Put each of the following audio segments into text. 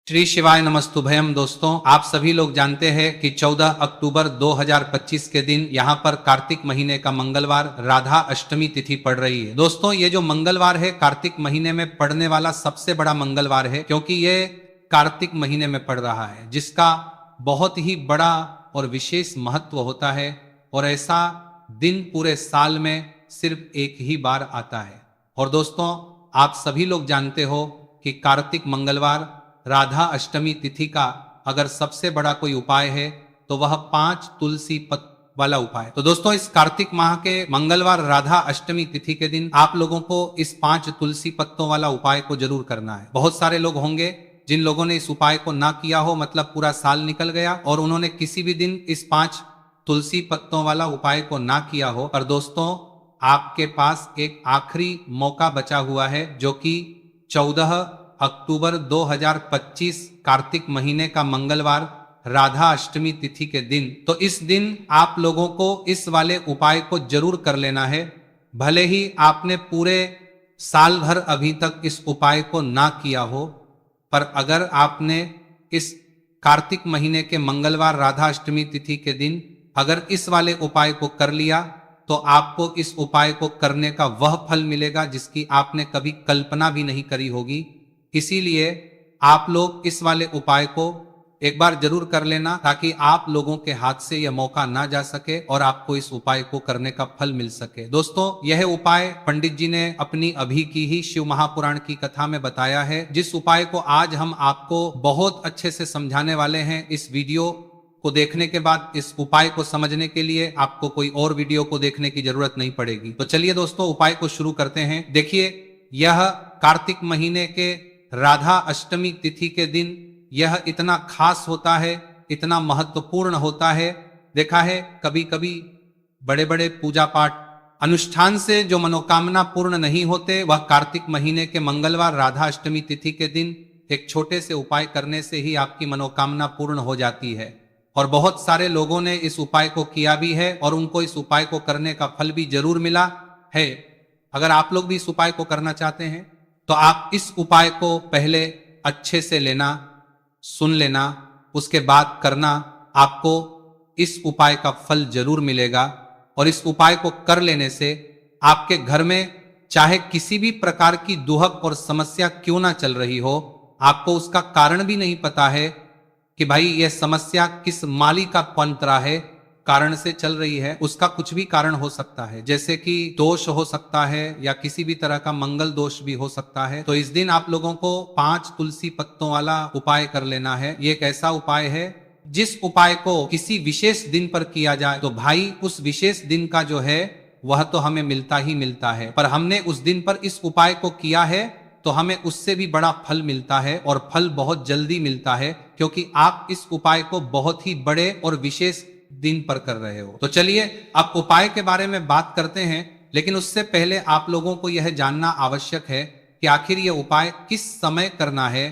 श्री शिवाय नमस्तुभयम। दोस्तों, आप सभी लोग जानते हैं कि 14 अक्टूबर 2025 के दिन यहाँ पर कार्तिक महीने का मंगलवार राधा अष्टमी तिथि पड़ रही है। दोस्तों, ये जो मंगलवार है कार्तिक महीने में पड़ने वाला सबसे बड़ा मंगलवार है, क्योंकि ये कार्तिक महीने में पड़ रहा है, जिसका बहुत ही बड़ा और विशेष महत्व होता है। और ऐसा दिन पूरे साल में सिर्फ एक ही बार आता है। और दोस्तों, आप सभी लोग जानते हो कि कार्तिक मंगलवार राधा अष्टमी तिथि का अगर सबसे बड़ा कोई उपाय है तो वह 5 तुलसी पत्र वाला उपाय। तो दोस्तों, इस कार्तिक माह के मंगलवार राधा अष्टमी तिथि के दिन आप लोगों को इस 5 तुलसी पत्तों वाला उपाय को जरूर करना है। बहुत सारे लोग होंगे जिन लोगों ने इस उपाय को ना किया हो, मतलब पूरा साल निकल गया और उन्होंने किसी भी दिन इस 5 तुलसी पत्तों वाला उपाय को ना किया हो। पर दोस्तों, आपके पास एक आखिरी मौका बचा हुआ है, जो कि 14 अक्टूबर 2025 कार्तिक महीने का मंगलवार राधा अष्टमी तिथि के दिन। तो इस दिन आप लोगों को इस वाले उपाय को जरूर कर लेना है। भले ही आपने पूरे साल भर अभी तक इस उपाय को ना किया हो, पर अगर आपने इस कार्तिक महीने के मंगलवार राधा अष्टमी तिथि के दिन अगर इस वाले उपाय को कर लिया तो आपको इस उपाय को करने का वह फल मिलेगा जिसकी आपने कभी कल्पना भी नहीं करी होगी। इसीलिए आप लोग इस वाले उपाय को एक बार जरूर कर लेना, ताकि आप लोगों के हाथ से यह मौका ना जा सके और आपको इस उपाय को करने का फल मिल सके। दोस्तों, यह उपाय पंडित जी ने अपनी अभी की ही शिव महापुराण की कथा में बताया है, जिस उपाय को आज हम आपको बहुत अच्छे से समझाने वाले हैं। इस वीडियो को देखने के बाद इस उपाय को समझने के लिए आपको कोई और वीडियो को देखने की जरूरत नहीं पड़ेगी। तो चलिए दोस्तों, उपाय को शुरू करते हैं। देखिए, यह कार्तिक महीने के राधा अष्टमी तिथि के दिन यह इतना खास होता है, इतना महत्वपूर्ण होता है। देखा है, कभी कभी बड़े बड़े पूजा पाठ अनुष्ठान से जो मनोकामना पूर्ण नहीं होते, वह कार्तिक महीने के मंगलवार राधा अष्टमी तिथि के दिन एक छोटे से उपाय करने से ही आपकी मनोकामना पूर्ण हो जाती है। और बहुत सारे लोगों ने इस उपाय को किया भी है और उनको इस उपाय को करने का फल भी जरूर मिला है। अगर आप लोग भी इस उपाय को करना चाहते हैं तो आप इस उपाय को पहले अच्छे से लेना, सुन लेना, उसके बाद करना। आपको इस उपाय का फल जरूर मिलेगा। और इस उपाय को कर लेने से आपके घर में चाहे किसी भी प्रकार की दुहक और समस्या क्यों ना चल रही हो, आपको उसका कारण भी नहीं पता है कि भाई यह समस्या किस माली का पंतरा है, कारण से चल रही है, उसका कुछ भी कारण हो सकता है। जैसे कि दोष हो सकता है या किसी भी तरह का मंगल दोष भी हो सकता है। तो इस दिन आप लोगों को 5 तुलसी पत्तों वाला उपाय कर लेना है। ये एक ऐसा उपाय है जिस उपाय को किसी विशेष दिन पर किया जाए तो भाई उस विशेष दिन का जो है वह तो हमें मिलता ही मिलता है, पर हमने उस दिन पर इस उपाय को किया है तो हमें उससे भी बड़ा फल मिलता है, और फल बहुत जल्दी मिलता है, क्योंकि आप इस उपाय को बहुत ही बड़े और विशेष दिन पर कर रहे हो। तो चलिए अब उपाय के बारे में बात करते हैं, लेकिन उससे पहले आप लोगों को यह जानना आवश्यक है कि आखिर यह उपाय किस समय करना है,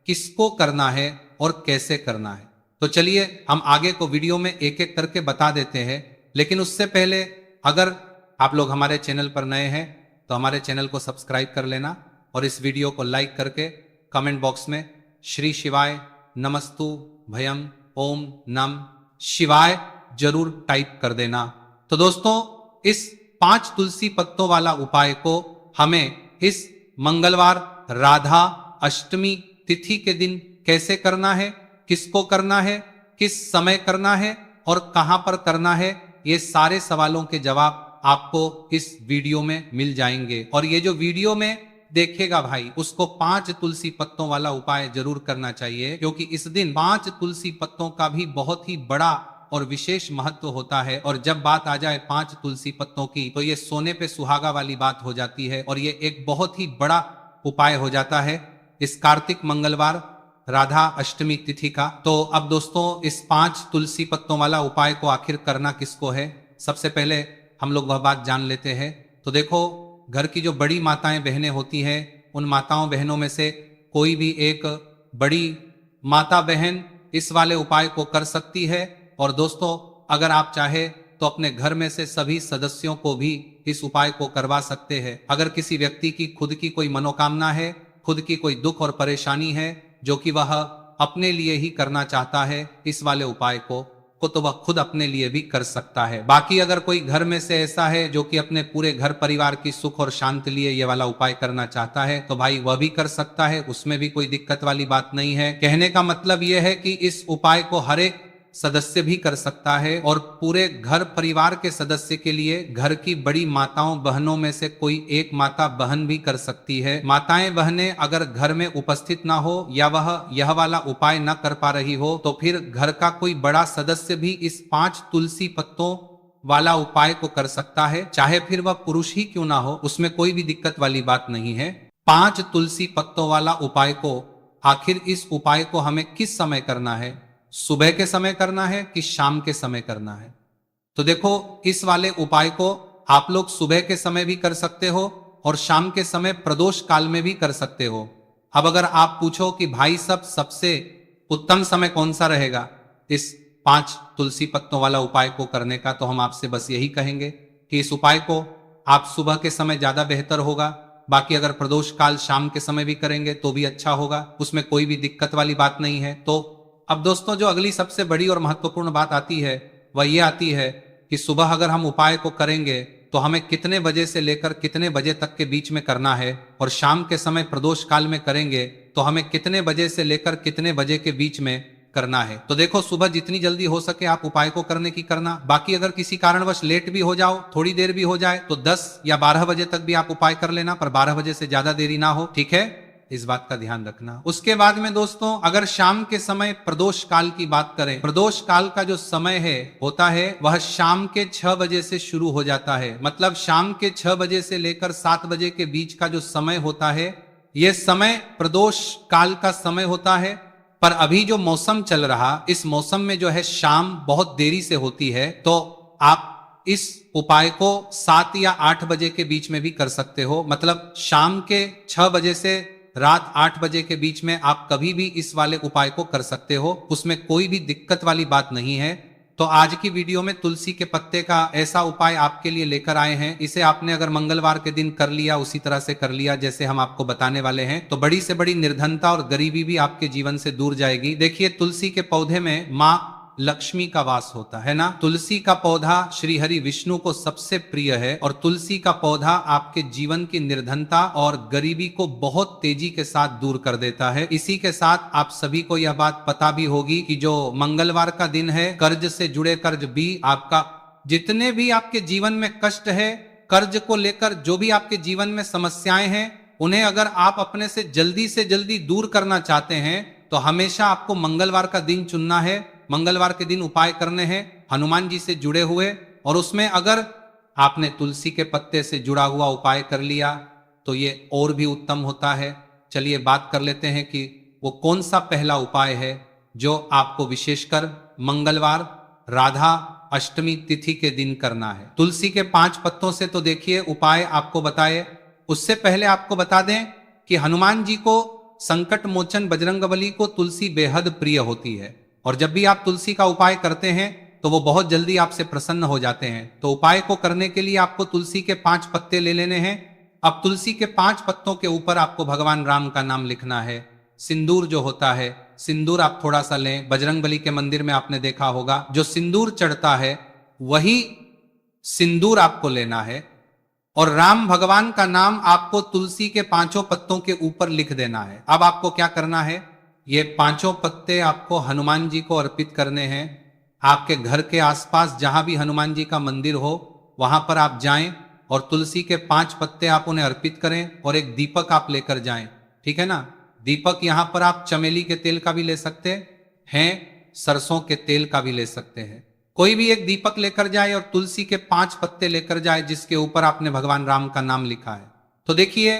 किसको करना है और कैसे करना है। तो चलिए हम आगे को वीडियो में एक एक करके बता देते हैं। लेकिन उससे पहले अगर आप लोग हमारे चैनल पर नए हैं तो हमारे चैनल को सब्सक्राइब कर लेना और इस वीडियो को लाइक करके कमेंट बॉक्स में श्री शिवाय नमस्तु भयम ओम नम शिवाय जरूर टाइप कर देना। तो दोस्तों, इस 5 तुलसी पत्तों वाला उपाय को हमें इस मंगलवार राधा अष्टमी तिथि के दिन कैसे करना है, किसको करना है, किस समय करना है और कहां पर करना है, ये सारे सवालों के जवाब आपको इस वीडियो में मिल जाएंगे। और ये जो वीडियो में देखेगा भाई, उसको 5 तुलसी पत्तों वाला उपाय जरूर करना चाहिए, क्योंकि इस दिन 5 तुलसी पत्तों का भी बहुत ही बड़ा और विशेष महत्व होता है। और जब बात आ जाए 5 तुलसी पत्तों की तो ये सोने पे सुहागा वाली बात हो जाती है और ये एक बहुत ही बड़ा उपाय हो जाता है इस कार्तिक मंगलवार राधा अष्टमी तिथि का। तो अब दोस्तों, इस 5 तुलसी पत्तों वाला उपाय को आखिर करना किसको है, सबसे पहले हम लोग वह बात जान लेते हैं। तो देखो, घर की जो बड़ी माताएं बहनें होती हैं, उन माताओं बहनों में से कोई भी एक बड़ी माता बहन इस वाले उपाय को कर सकती है। और दोस्तों, अगर आप चाहे तो अपने घर में से सभी सदस्यों को भी इस उपाय को करवा सकते हैं। अगर किसी व्यक्ति की खुद की कोई मनोकामना है, खुद की कोई दुख और परेशानी है जो कि वह अपने लिए ही करना चाहता है इस वाले उपाय को तो वह खुद अपने लिए भी कर सकता है। बाकी अगर कोई घर में से ऐसा है जो कि अपने पूरे घर परिवार की सुख और शांति लिए ये वाला उपाय करना चाहता है तो भाई वह भी कर सकता है, उसमें भी कोई दिक्कत वाली बात नहीं है। कहने का मतलब यह है कि इस उपाय को हर एक सदस्य भी कर सकता है और पूरे घर परिवार के सदस्य के लिए घर की बड़ी माताओं बहनों में से कोई एक माता बहन भी कर सकती है। माताएं बहनें अगर घर में उपस्थित ना हो या वह यह वाला उपाय न कर पा रही हो तो फिर घर का कोई बड़ा सदस्य भी इस 5 तुलसी पत्तों वाला उपाय को कर सकता है, चाहे फिर वह पुरुष ही क्यों ना हो, उसमें कोई भी दिक्कत वाली बात नहीं है। 5 तुलसी पत्तों वाला उपाय को आखिर इस उपाय को हमें किस समय करना है, सुबह के समय करना है कि शाम के समय करना है? तो देखो इस वाले उपाय को आप लोग सुबह के समय भी कर सकते हो और शाम के समय प्रदोष काल में भी कर सकते हो। अब अगर आप पूछो कि भाई सब सबसे उत्तम समय कौन सा रहेगा इस 5 तुलसी पत्तों वाला उपाय को करने का, तो हम आपसे बस यही कहेंगे कि इस उपाय को आप सुबह के समय ज्यादा बेहतर होगा। बाकी अगर प्रदोष काल शाम के समय भी करेंगे तो भी अच्छा होगा, उसमें कोई भी दिक्कत वाली बात नहीं है। तो अब दोस्तों जो अगली सबसे बड़ी और महत्वपूर्ण बात आती है वह ये आती है कि सुबह अगर हम उपाय को करेंगे तो हमें कितने बजे से लेकर कितने बजे तक के बीच में करना है, और शाम के समय प्रदोष काल में करेंगे तो हमें कितने बजे से लेकर कितने बजे के बीच में करना है। तो देखो सुबह जितनी जल्दी हो सके आप उपाय को करने की करना। बाकी अगर किसी कारणवश लेट भी हो जाओ, थोड़ी देर भी हो जाए, तो 10 या 12 बजे तक भी आप उपाय कर लेना, पर 12 बजे से ज्यादा देरी ना हो, ठीक है, इस बात का ध्यान रखना। उसके बाद में दोस्तों अगर शाम के समय प्रदोष काल की बात करें, प्रदोष काल का जो समय है होता है वह शाम के 6 बजे से शुरू हो जाता है। मतलब शाम के 6 बजे से लेकर 7 बजे के बीच का जो समय होता है यह समय प्रदोष काल का समय होता है। पर अभी जो मौसम चल रहा, इस मौसम में जो है शाम बहुत देरी से होती है, तो आप इस उपाय को 7 या 8 बजे के बीच में भी कर सकते हो। मतलब शाम के 6 बजे से रात 8 बजे के बीच में आप कभी भी इस वाले उपाय को कर सकते हो, उसमें कोई भी दिक्कत वाली बात नहीं है। तो आज की वीडियो में तुलसी के पत्ते का ऐसा उपाय आपके लिए लेकर आए हैं। इसे आपने अगर मंगलवार के दिन कर लिया, उसी तरह से कर लिया जैसे हम आपको बताने वाले हैं, तो बड़ी से बड़ी निर्धनता और गरीबी भी आपके जीवन से दूर जाएगी। देखिए तुलसी के पौधे में माँ लक्ष्मी का वास होता है ना। तुलसी का पौधा श्री हरि विष्णु को सबसे प्रिय है और तुलसी का पौधा आपके जीवन की निर्धनता और गरीबी को बहुत तेजी के साथ दूर कर देता है। इसी के साथ आप सभी को यह बात पता भी होगी कि जो मंगलवार का दिन है, कर्ज से जुड़े कर्ज भी आपका, जितने भी आपके जीवन में कष्ट है, कर्ज को लेकर जो भी आपके जीवन में समस्याएं हैं, उन्हें अगर आप अपने से जल्दी दूर करना चाहते हैं तो हमेशा आपको मंगलवार का दिन चुनना है। मंगलवार के दिन उपाय करने हैं हनुमान जी से जुड़े हुए, और उसमें अगर आपने तुलसी के पत्ते से जुड़ा हुआ उपाय कर लिया तो ये और भी उत्तम होता है। चलिए बात कर लेते हैं कि वो कौन सा पहला उपाय है जो आपको विशेषकर मंगलवार राधा अष्टमी तिथि के दिन करना है। तुलसी के 5 पत्तों से तो देखिए उपाय आपको बताए, उससे पहले आपको बता दें कि हनुमान जी को संकट मोचन बजरंगबली को तुलसी बेहद प्रिय होती है, और जब भी आप तुलसी का उपाय करते हैं तो वो बहुत जल्दी आपसे प्रसन्न हो जाते हैं। तो उपाय को करने के लिए आपको तुलसी के 5 पत्ते ले लेने हैं। अब तुलसी के 5 पत्तों के ऊपर आपको भगवान राम का नाम लिखना है। सिंदूर जो होता है, सिंदूर आप थोड़ा सा लें। बजरंगबली के मंदिर में आपने देखा होगा जो सिंदूर चढ़ता है वही सिंदूर आपको लेना है, और राम भगवान का नाम आपको तुलसी के 5 पत्तों के ऊपर लिख देना है। अब आपको क्या करना है, ये 5 पत्ते आपको हनुमान जी को अर्पित करने हैं। आपके घर के आसपास जहां भी हनुमान जी का मंदिर हो वहां पर आप जाएं और तुलसी के 5 पत्ते आप उन्हें अर्पित करें, और एक दीपक आप लेकर जाएं, ठीक है ना। दीपक यहां पर आप चमेली के तेल का भी ले सकते हैं, सरसों के तेल का भी ले सकते हैं। कोई भी एक दीपक लेकर जाए और तुलसी के 5 पत्ते लेकर जाए जिसके ऊपर आपने भगवान राम का नाम लिखा है। तो देखिए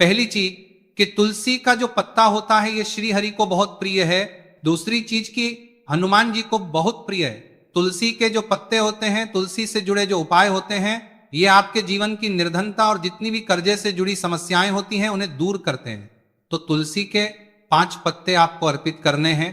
पहली चीज कि तुलसी का जो पत्ता होता है ये श्री हरि को बहुत प्रिय है। दूसरी चीज की हनुमान जी को बहुत प्रिय है। तुलसी के जो पत्ते होते हैं, तुलसी से जुड़े जो उपाय होते हैं, ये आपके जीवन की निर्धनता और जितनी भी कर्जे से जुड़ी समस्याएं होती हैं उन्हें दूर करते हैं। तो तुलसी के 5 पत्ते आपको अर्पित करने हैं,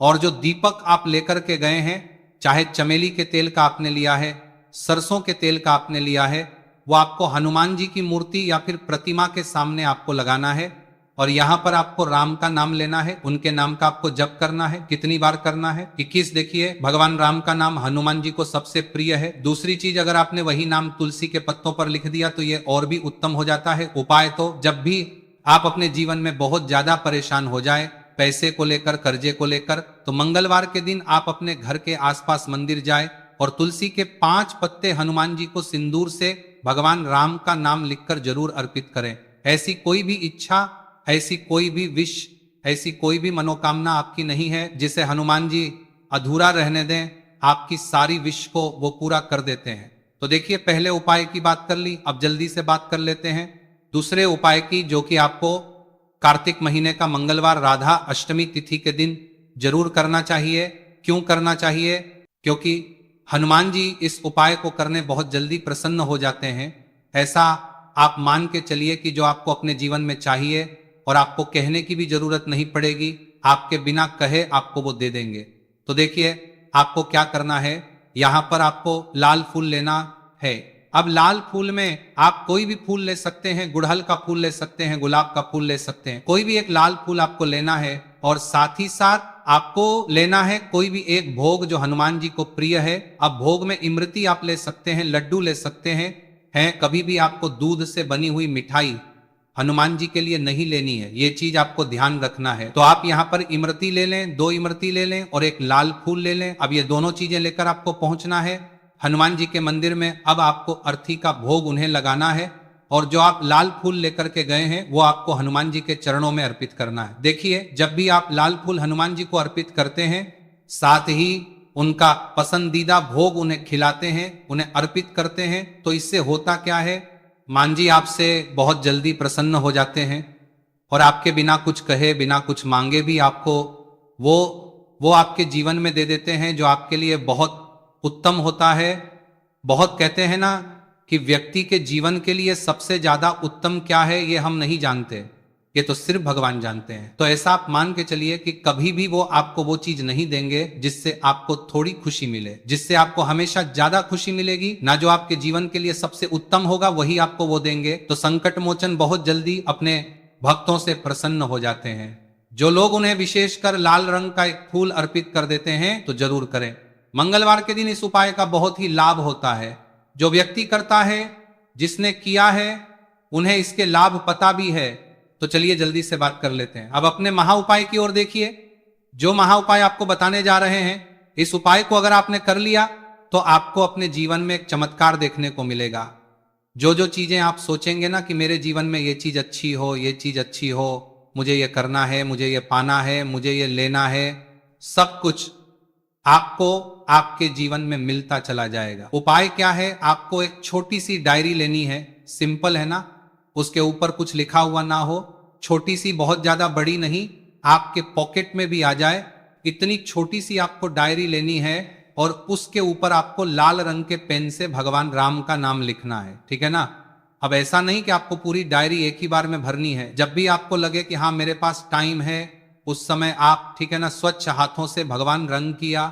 और जो दीपक आप लेकर के गए हैं, चाहे चमेली के तेल का आपने लिया है, सरसों के तेल का आपने लिया है, वो आपको हनुमान जी की मूर्ति या फिर प्रतिमा के सामने आपको लगाना है। और यहाँ पर आपको राम का नाम लेना है, उनके नाम का आपको जप करना है। कितनी बार करना है? 21। देखिए, भगवान राम का नाम हनुमान जी को सबसे प्रिय है। दूसरी चीज, अगर आपने वही नाम तुलसी के पत्तों पर लिख दिया तो ये और भी उत्तम हो जाता है। उपाय तो, जब भी आप अपने जीवन में बहुत ज्यादा परेशान हो जाए, पैसे को लेकर, कर्जे को लेकर, तो मंगलवार के दिन आप अपने घर के आसपास मंदिर जाए और तुलसी के 5 पत्ते हनुमान जी को सिंदूर से भगवान राम का नाम लिखकर जरूर अर्पित करें। ऐसी कोई भी इच्छा, ऐसी कोई भी विश, ऐसी कोई भी मनोकामना आपकी नहीं है जिसे हनुमान जी अधूरा रहने दें। आपकी सारी विश को वो पूरा कर देते हैं। तो देखिए, पहले उपाय की बात कर ली, अब जल्दी से बात कर लेते हैं दूसरे उपाय की, जो कि आपको कार्तिक महीने का मंगलवार राधा अष्टमी तिथि के दिन जरूर करना चाहिए। क्यों करना चाहिए? क्योंकि हनुमान जी इस उपाय को करने बहुत जल्दी प्रसन्न हो जाते हैं। ऐसा आप मान के चलिए कि जो आपको अपने जीवन में चाहिए और आपको कहने की भी जरूरत नहीं पड़ेगी, आपके बिना कहे आपको वो दे देंगे। तो देखिए, आपको क्या करना है, यहां पर आपको लाल फूल लेना है। अब लाल फूल में आप कोई भी फूल ले सकते हैं, गुड़हल का फूल ले सकते हैं, गुलाब का फूल ले सकते हैं, कोई भी एक लाल फूल आपको लेना है। और साथ ही साथ आपको लेना है कोई भी एक भोग जो हनुमान जी को प्रिय है। अब भोग में इमरती आप ले सकते हैं, लड्डू ले सकते हैं। कभी भी आपको दूध से बनी हुई मिठाई हनुमान जी के लिए नहीं लेनी है, ये चीज आपको ध्यान रखना है। तो आप यहाँ पर इमरती ले लें, 2 इमरती ले लें और एक लाल फूल ले लें। अब ये दोनों चीजें लेकर आपको पहुंचना है हनुमान जी के मंदिर में। अब आपको अर्थी का भोग उन्हें लगाना है और जो आप लाल फूल लेकर के गए हैं वो आपको हनुमान जी के चरणों में अर्पित करना है। देखिए, जब भी आप लाल फूल हनुमान जी को अर्पित करते हैं, साथ ही उनका पसंदीदा भोग उन्हें खिलाते हैं, उन्हें अर्पित करते हैं, तो इससे होता क्या है, मान जी आपसे बहुत जल्दी प्रसन्न हो जाते हैं और आपके बिना कुछ कहे, बिना कुछ मांगे भी आपको वो आपके जीवन में दे देते हैं, जो आपके लिए बहुत उत्तम होता है। बहुत कहते हैं ना कि व्यक्ति के जीवन के लिए सबसे ज्यादा उत्तम क्या है ये हम नहीं जानते, ये तो सिर्फ भगवान जानते हैं। तो ऐसा आप मान के चलिए कि कभी भी वो आपको वो चीज नहीं देंगे जिससे आपको थोड़ी खुशी मिले, जिससे आपको हमेशा ज्यादा खुशी मिलेगी ना। जो आपके जीवन के लिए सबसे उत्तम होगा वही आपको वो देंगे। तो संकट मोचन बहुत जल्दी अपने भक्तों से प्रसन्न हो जाते हैं। जो लोग उन्हें विशेषकर लाल रंग का एक फूल अर्पित कर देते हैं तो जरूर करें। मंगलवार के दिन इस उपाय का बहुत ही लाभ होता है। जो व्यक्ति करता है, जिसने किया है, उन्हें इसके लाभ पता भी है। तो चलिए जल्दी से बात कर लेते हैं। अब अपने महा उपाय की ओर देखिए। जो महा उपाय आपको बताने जा रहे हैं, इस उपाय को अगर आपने कर लिया तो आपको अपने जीवन में एक चमत्कार देखने को मिलेगा। जो जो चीजें आप सोचेंगे ना कि मेरे जीवन में ये चीज अच्छी हो, ये चीज अच्छी हो, मुझे ये करना है, मुझे ये पाना है, मुझे ये लेना है, सब कुछ आपको आपके जीवन में मिलता चला जाएगा। उपाय क्या है? आपको एक छोटी सी डायरी लेनी है, सिंपल है ना, उसके ऊपर कुछ लिखा हुआ ना हो, छोटी सी, बहुत ज्यादा बड़ी नहीं, आपके पॉकेट में भी आ जाए, इतनी छोटी सी आपको डायरी लेनी है और उसके ऊपर आपको लाल रंग के पेन से भगवान राम का नाम लिखना है, ठीक है ना। अब ऐसा नहीं कि आपको पूरी डायरी एक ही बार में भरनी है। जब भी आपको लगे कि हाँ मेरे पास टाइम है, उस समय आप, ठीक है ना, स्वच्छ हाथों से भगवान रंग किया,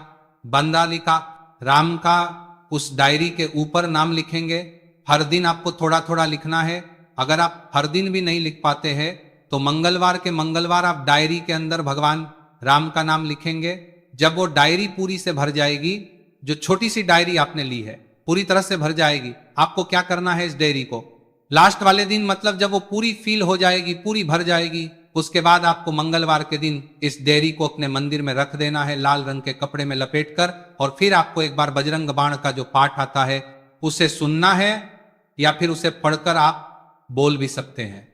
बंदा लिखा, राम का उस डायरी के ऊपर नाम लिखेंगे। हर दिन आपको थोड़ा थोड़ा लिखना है। अगर आप हर दिन भी नहीं लिख पाते हैं तो मंगलवार के मंगलवार आप डायरी के अंदर भगवान राम का नाम लिखेंगे। जब वो डायरी पूरी से भर जाएगी, जो छोटी सी डायरी आपने ली है पूरी तरह से भर जाएगी, आपको क्या करना है, इस डायरी को लास्ट वाले दिन, मतलब जब वो पूरी फील हो जाएगी, पूरी भर जाएगी, उसके बाद आपको मंगलवार के दिन इस डायरी को अपने मंदिर में रख देना है, लाल रंग के कपड़े में लपेटकर। और फिर आपको एक बार बजरंग बाण का जो पाठ आता है उसे सुनना है या फिर उसे पढ़कर आप बोल भी सकते हैं।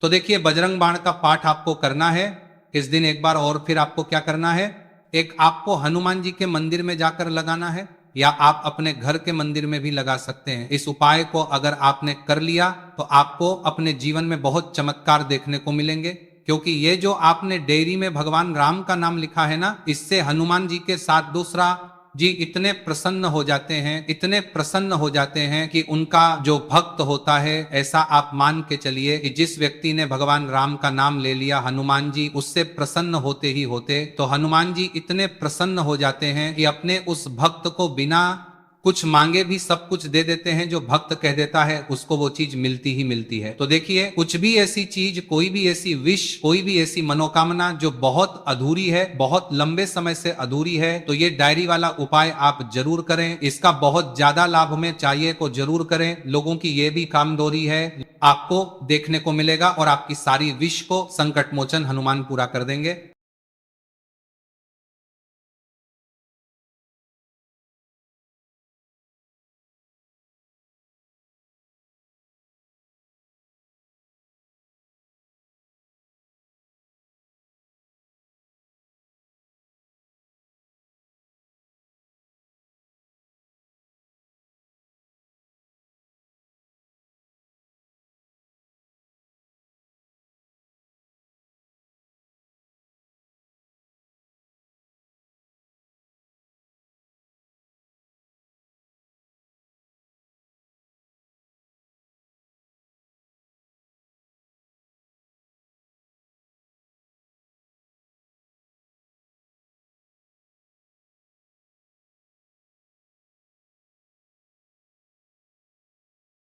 तो देखिए, बजरंग बाण का पाठ आपको करना है इस दिन एक बार। और फिर आपको क्या करना है, एक आपको हनुमान जी के मंदिर में जाकर लगाना है या आप अपने घर के मंदिर में भी लगा सकते हैं। इस उपाय को अगर आपने कर लिया तो आपको अपने जीवन में बहुत चमत्कार देखने को मिलेंगे, क्योंकि ये जो आपने डायरी में भगवान राम का नाम लिखा है ना, इससे हनुमान जी के साथ दूसरा जी इतने प्रसन्न हो जाते हैं, इतने प्रसन्न हो जाते हैं कि उनका जो भक्त होता है, ऐसा आप मान के चलिए कि जिस व्यक्ति ने भगवान राम का नाम ले लिया, हनुमान जी उससे प्रसन्न होते ही होते, तो हनुमान जी इतने प्रसन्न हो जाते हैं कि अपने उस भक्त को बिना कुछ मांगे भी सब कुछ दे देते हैं, जो भक्त कह देता है उसको वो चीज मिलती ही मिलती है। तो देखिए, कुछ भी ऐसी चीज, कोई भी ऐसी विश, कोई भी ऐसी मनोकामना जो बहुत अधूरी है, बहुत लंबे समय से अधूरी है, तो ये डायरी वाला उपाय आप जरूर करें। इसका बहुत ज्यादा लाभ हमें चाहिए को जरूर करें। लोगों की ये भी कामदोरी है, आपको देखने को मिलेगा और आपकी सारी विश को संकट मोचन हनुमान पूरा कर देंगे।